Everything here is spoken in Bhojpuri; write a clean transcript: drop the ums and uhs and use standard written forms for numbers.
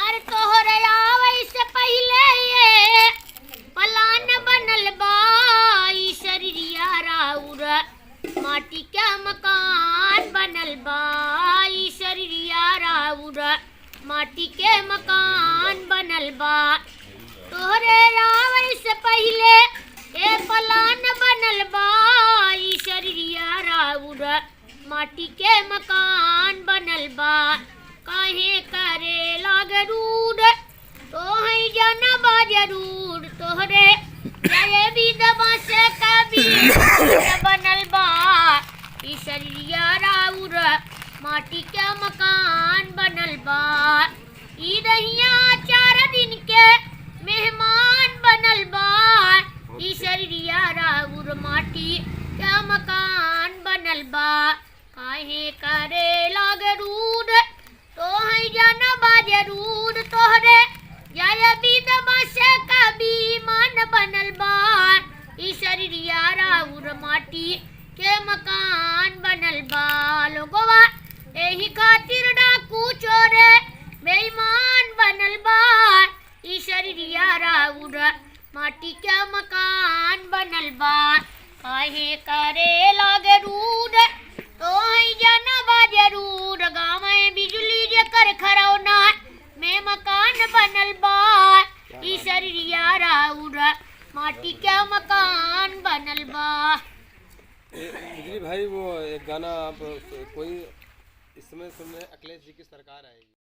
अरे तोहरे आवे से पहिले ये पलान बनल बा ई शरीरिया राउर माटी का मकान बनल बा ई शरीरिया राउर माटी के मकान बनल बा तोहरे आवे से पहिले ए पलान बनल बा ई शरीरिया राउर माटी के मकान बनल बा काहे करे लागरूड तो है जानबा जरूर तोहरे जय भी दबा से कभी बनल बा ई शरीरिया राउर माटी के मकान बनल बा ई रहिया 4 दिन के मेहमान बनल बा ई शरीरिया राउर माटी के मकान बनल बा काहे करे लागरूड तो है जानबा जरूर तोहरे जय विधवा से कभी मान बनल बा ई शरीरिया राउर माटी के मकान बनल बा लोगवा एही खातिर डाकू चोरे बेईमान बनल बा ई शरीरिया राउर माटी के मकान बनल बा काहे करे लागे रूड तो है जानबा जरूर गाँव में बिजली जेकर खरौना में मकान बनल बा ई शरीरिया राउर माटी के मकान बनल बा। बिजली भाई वो एक गाना आप कोई इस समय सुनने अखिलेश जी की सरकार आएगी।